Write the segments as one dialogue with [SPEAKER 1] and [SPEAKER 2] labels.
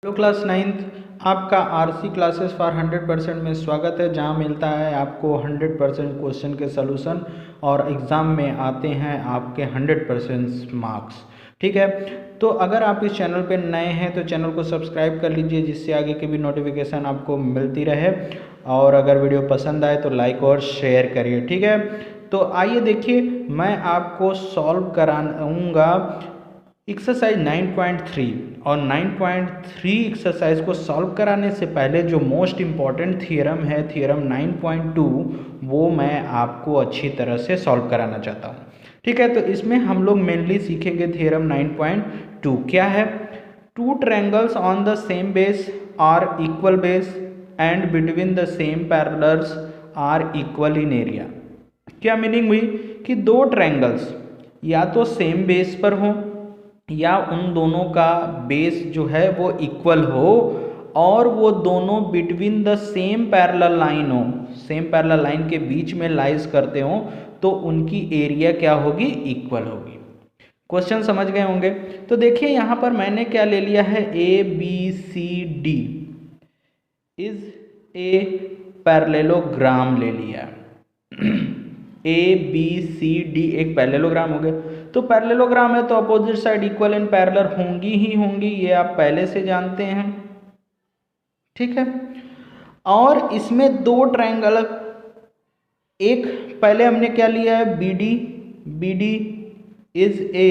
[SPEAKER 1] Hello class ninth, आपका RC classes for 100% में स्वागत है, जहां मिलता है आपको 100% क्वेश्चन के सलूशन और एग्ज़ाम में आते हैं आपके 100% मार्क्स। ठीक है, तो अगर आप इस चैनल पे नए हैं तो चैनल को सब्सक्राइब कर लीजिए, जिससे आगे की भी नोटिफिकेशन आपको मिलती रहे। और अगर वीडियो पसंद आए तो लाइक और शेयर करिए। ठीक है, तो आइए देखिए, मैं आपको सॉल्व कराऊँगा एक्सरसाइज 9.3 और 9.3 एक्सरसाइज को सॉल्व कराने से पहले जो मोस्ट इम्पॉर्टेंट थियरम है, थियरम 9.2, वो मैं आपको अच्छी तरह से सॉल्व कराना चाहता हूँ। ठीक है, तो इसमें हम लोग मेनली सीखेंगे थियरम 9.2 क्या है। Two triangles on the same base are equal base and between the same parallels are equal in area. क्या मीनिंग हुई कि दो ट्रायंगल्स या तो सेम बेस पर हों या उन दोनों का बेस जो है वो इक्वल हो और वो दोनों between the same parallel line हो, सेम पैरेलल लाइन के बीच में लाइज करते हो, तो उनकी एरिया क्या होगी, इक्वल होगी। क्वेश्चन समझ गए होंगे। तो देखिए यहाँ पर मैंने क्या ले लिया है, A B C D is a parallelogram ले लिया। ए बी सी डी एक पैरेललोग्राम हो गया। तो पैरेललोग्राम है तो opposite side equal and parallel होंगी ही होंगी, ये आप पहले से जानते हैं। ठीक है, और इसमें दो ट्रायंगल, एक पहले हमने क्या लिया है, B D is a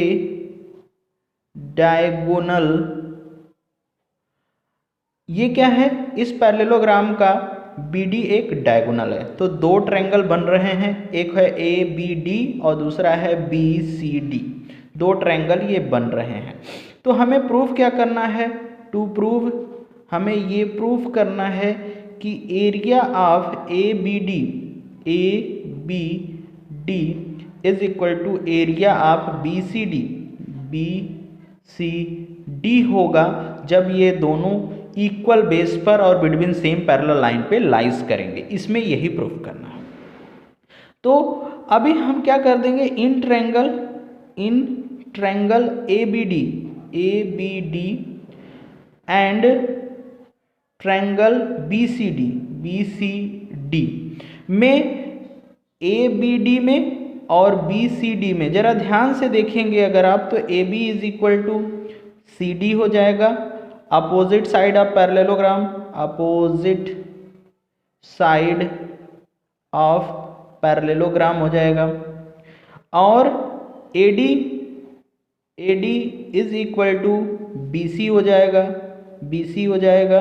[SPEAKER 1] diagonal. ये क्या है, इस पैरेललोग्राम का BD एक डायगोनल है। तो दो ट्रायंगल बन रहे हैं, एक है ABD और दूसरा है BCD। दो ट्रायंगल ये बन रहे हैं। तो हमें प्रूफ क्या करना है, टू प्रूव हमें ये प्रूफ करना है कि area of ABD is equal to area of BCD होगा जब ये दोनों इक्वल बेस पर और बिटवीन सेम पैरेलल लाइन पे लाइज करेंगे। इसमें यही प्रूफ करना है। तो अभी हम क्या कर देंगे, in triangle ABD and triangle BCD में, ABD में और BCD में जरा ध्यान से देखेंगे अगर आप, तो AB is equal to CD हो जाएगा, opposite side of parallelogram, opposite side of parallelogram हो जाएगा। और AD is equal to BC हो जाएगा, BC हो जाएगा।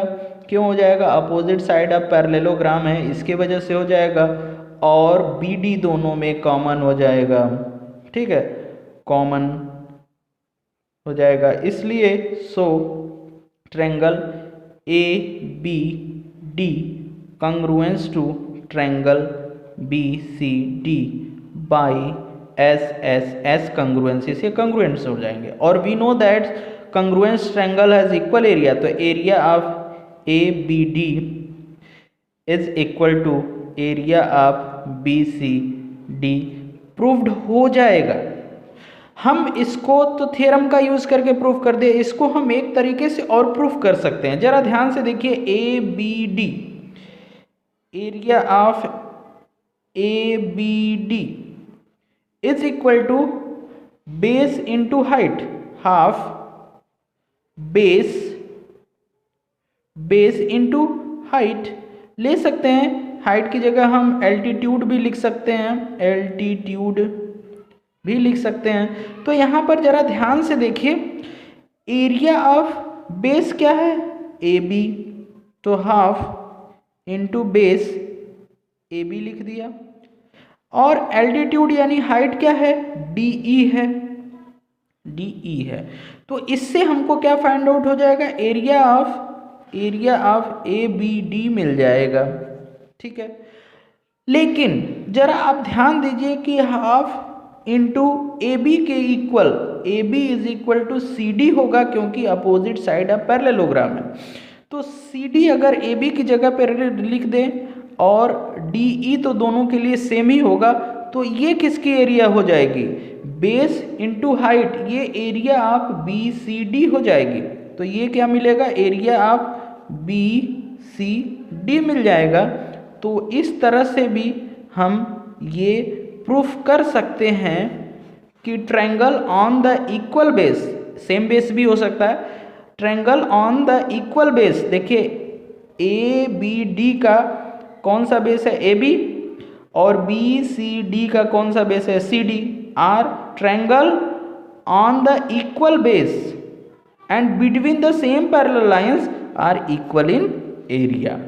[SPEAKER 1] क्यों हो जाएगा, अपोजिट साइड ऑफ पैरेललोग्राम है, इसके वजह से हो जाएगा। और BD दोनों में कॉमन हो जाएगा। ठीक है, कॉमन हो जाएगा, इसलिए सो triangle ABD congruence to triangle BCD by S congruency से congruence हो जाएंगे। और we know that congruence triangle has equal area, तो area of ABD is equal to area of BCD proved हो जाएगा। हम इसको तो थ्योरम का यूज करके प्रूफ कर दिए, इसको हम एक तरीके से और प्रूफ कर सकते हैं। जरा ध्यान से देखिए, ABD area of ABD is equal to base into height, half base into height ले सकते हैं। हाइट की जगह हम एल्टीट्यूड भी लिख सकते हैं, एल्टीट्यूड भी लिख सकते हैं। तो यहाँ पर जरा ध्यान से देखिए, एरिया ऑफ बेस क्या है, AB, तो हाफ इंटू बेस AB लिख दिया। और एल्टीट्यूड यानी हाइट क्या है, DE है। तो इससे हमको क्या फाइंड आउट हो जाएगा, एरिया ऑफ ABD मिल जाएगा। ठीक है, लेकिन जरा आप ध्यान दीजिए कि हाफ इंटू AB के equal, AB is equal to CD होगा, क्योंकि अपोजिट साइड ऑफ पैरेललोग्राम है। तो CD अगर AB की जगह पर लिख दें और DE तो दोनों के लिए सेम ही होगा, तो ये किसकी एरिया हो जाएगी, बेस इंटू हाइट, ये एरिया ऑफ BCD हो जाएगी। तो ये क्या मिलेगा, area of B C D मिल जाएगा। तो इस तरह से भी हम ये प्रूफ कर सकते हैं कि triangle on the equal base, same base भी हो सकता है, triangle on the equal base, देखिए ए बी डी का कौन सा बेस है, ए बी, और बी सी डी का कौन सा बेस है, C D, are triangle on the equal base and between the same parallel lines are equal in area.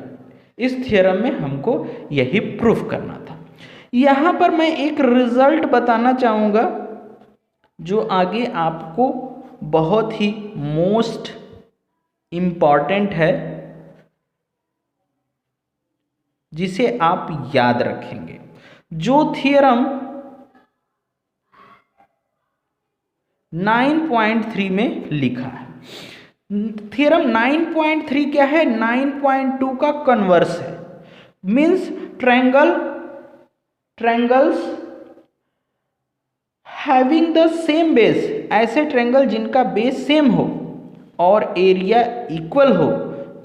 [SPEAKER 1] इस थ्योरम में हमको यही प्रूफ करना था। यहाँ पर मैं एक रिजल्ट बताना चाहूँगा जो आगे आपको बहुत ही मोस्ट इम्पॉर्टेंट है, जिसे आप याद रखेंगे। जो थ्योरम 9.3 में लिखा है, थ्योरम 9.3 क्या है, 9.2 का कन्वर्स है। Means triangles having the same base, ऐसे ट्रायंगल जिनका बेस सेम हो और एरिया इक्वल हो,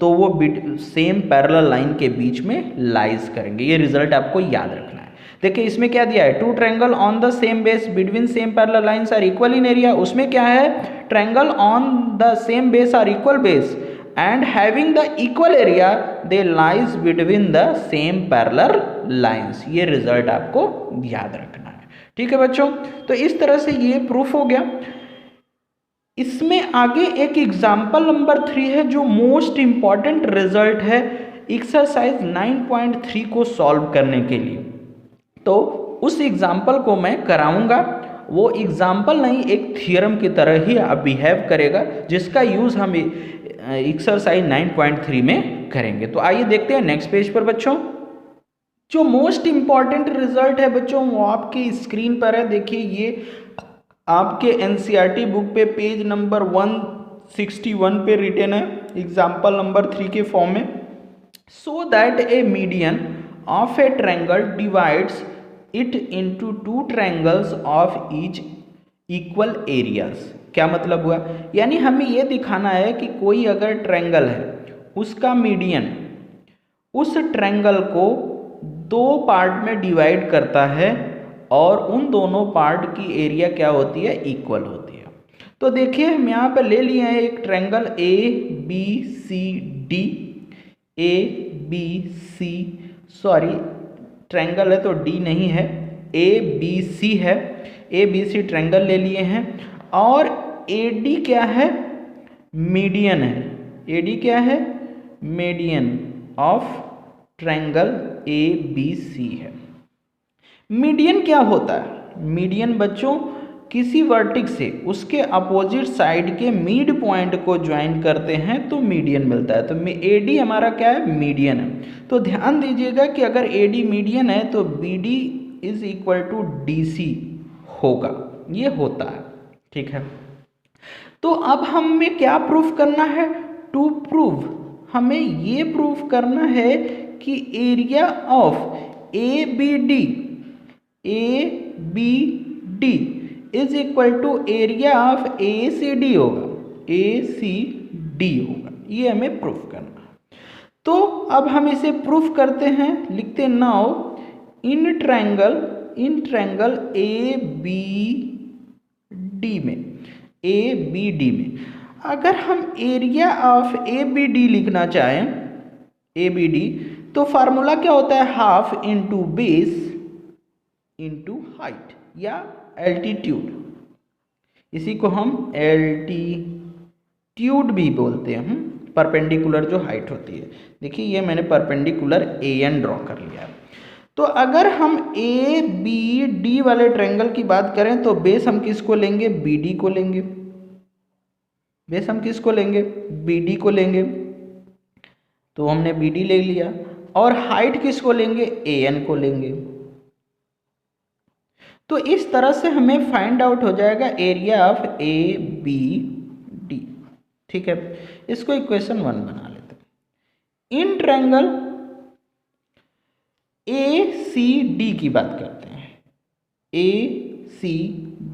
[SPEAKER 1] तो वो सेम पैरेलल लाइन के बीच में लाइज करेंगे। ये रिजल्ट आपको याद रखना है। देखिए इसमें क्या दिया है, two triangle on the same base between same parallel lines are equal in area. उसमें क्या है, triangle on the same base are equal base and having the equal area they lies between the same parallel lines. ये result आपको याद रखना है, ठीक है बच्चों। तो इस तरह से ये प्रूफ हो गया। इसमें आगे एक एग्जाम्पल नंबर 3 है जो मोस्ट इंपॉर्टेंट रिजल्ट है एक्सरसाइज 9.3 को सॉल्व करने के लिए। तो उस एग्जाम्पल को मैं कराऊंगा। वो एग्जाम्पल नहीं, एक थ्योरम की तरह ही बिहेव करेगा, जिसका यूज हम एक्सरसाइज 9.3 में करेंगे। तो आइए देखते हैं नेक्स्ट पेज पर बच्चों। जो मोस्ट इंपॉर्टेंट रिजल्ट है बच्चों वो आपके स्क्रीन पर है। देखिए ये आपके एनसीईआरटी बुक पे पेज नंबर 161 पे रिटन है, एग्जाम्पल नंबर 3 के फॉर्म में। So that A median of A triangle divides it into two triangles of each equal areas. क्या मतलब हुआ, यानी हमें यह दिखाना है कि कोई अगर ट्रायंगल है, उसका मीडियन उस ट्रायंगल को दो पार्ट में डिवाइड करता है और उन दोनों पार्ट की एरिया क्या होती है, इक्वल होती है। तो देखिए हम यहाँ पर ले लिए हैं एक triangle A B C D, A B C, sorry triangle है तो डी नहीं है, ए बी सी है, ए बी सी ट्रायंगल ले लिए हैं। और ए डी क्या है, मीडियन है। ए डी क्या है, median of triangle A B C है। मीडियन क्या होता है, मीडियन बच्चों किसी वर्टिक्स से उसके अपोजिट साइड के मिड पॉइंट को ज्वाइन करते हैं तो मीडियन मिलता है। तो ए डी हमारा क्या है, मीडियन है। तो ध्यान दीजिएगा कि अगर ए डी मीडियन है तो B D is equal to D C होगा, ये होता है, ठीक है। तो अब हमें क्या प्रूफ करना है, टू प्रूव हमें ये प्रूफ करना है कि area of A B D is equal to area of A C D होगा, ए सी डी होगा। ये हमें प्रूफ करना है। तो अब हम इसे प्रूफ करते हैं, लिखते हैं now in triangle A B D में अगर हम area of A B D लिखना चाहें, ए बी डी, तो फार्मूला क्या होता है, half into base into height या एल्टीट्यूड। इसी को हम एल्टीट्यूड भी बोलते हैं, परपेंडिकुलर जो हाइट होती है। देखिए ये मैंने परपेंडिकुलर ए एन ड्रॉ कर लिया। तो अगर हम ए बी डी वाले ट्रायंगल की बात करें तो बेस हम किसको लेंगे, बी डी को लेंगे। बेस हम किसको लेंगे, बी डी को लेंगे। तो हमने बी डी ले लिया। और हाइट किसको लेंगे, ए एन को लेंगे। तो इस तरह से हमें फाइंड आउट हो जाएगा area of A B D, ठीक है। इसको इक्वेशन 1 बना लेते हैं। इन ट्रायंगल ए सी डी की बात करते हैं, ए सी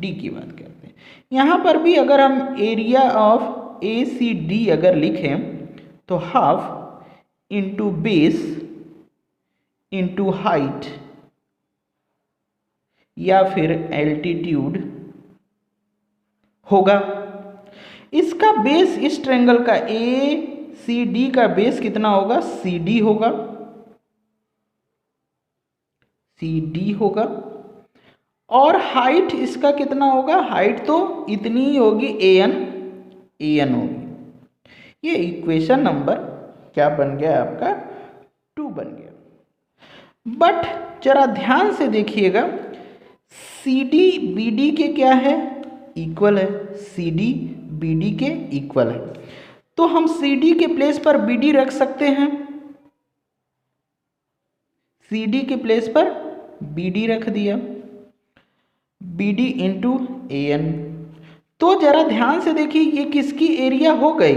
[SPEAKER 1] डी की बात करते हैं। यहाँ पर भी अगर हम एरिया ऑफ ACD अगर लिखें तो half into base into height या फिर एल्टीट्यूड होगा। इसका बेस इस ट्रायंगल का ACD का बेस कितना होगा? CD होगा, CD होगा। और हाइट इसका कितना होगा? हाइट तो इतनी ही होगी, AN होगी। ये इक्वेशन नंबर क्या बन गया आपका? 2 बन गया। बट जरा ध्यान से देखिएगा, CD BD के क्या है? इक्वल है। CD BD के इक्वल है, तो हम CD के प्लेस पर BD रख सकते हैं। CD के प्लेस पर BD रख दिया, BD इंटू AN। तो जरा ध्यान से देखिए, ये किसकी एरिया हो गई?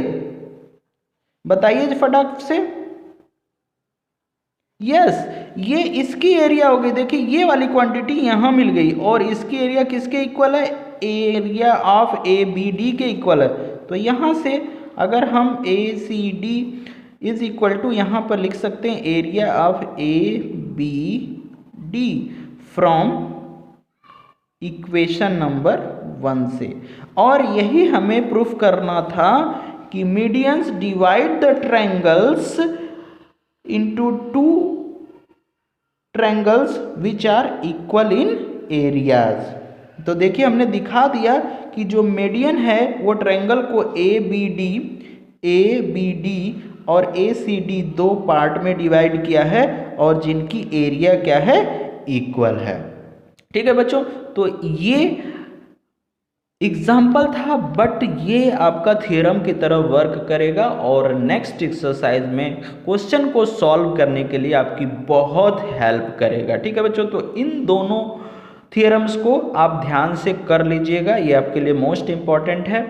[SPEAKER 1] बताइए फटाक से। यस, ये इसकी एरिया हो गई। देखिए ये वाली क्वांटिटी यहां मिल गई और इसकी एरिया किसके इक्वल है? एरिया ऑफ ABD के इक्वल है। तो यहां से अगर हम ACD इज इक्वल टू यहां पर लिख सकते हैं area of ABD from equation number 1 से। और यही हमें प्रूफ करना था कि medians divide the triangles into 2 triangles which are equal in areas। तो देखिए हमने दिखा दिया कि जो मीडियन है वो ट्रायंगल को ABD और ACD 2 पार्ट में डिवाइड किया है और जिनकी एरिया क्या है? इक्वल है। ठीक है बच्चों, तो ये एग्जाम्पल था, बट ये आपका थ्योरम की तरह वर्क करेगा और नेक्स्ट एक्सरसाइज में क्वेश्चन को सॉल्व करने के लिए आपकी बहुत हेल्प करेगा। ठीक है बच्चों, तो इन दोनों थ्योरम्स को आप ध्यान से कर लीजिएगा, ये आपके लिए मोस्ट इंपॉर्टेंट है।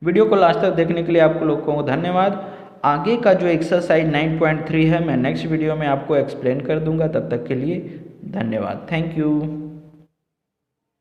[SPEAKER 1] वीडियो को लास्ट तक देखने के लिए आपको लोगों को धन्यवाद। आगे का जो एक्सरसाइज 9.3 है मैं नेक्स्ट वीडियो में आपको एक्सप्लेन कर दूंगा। तब तक के लिए धन्यवाद। Thank you.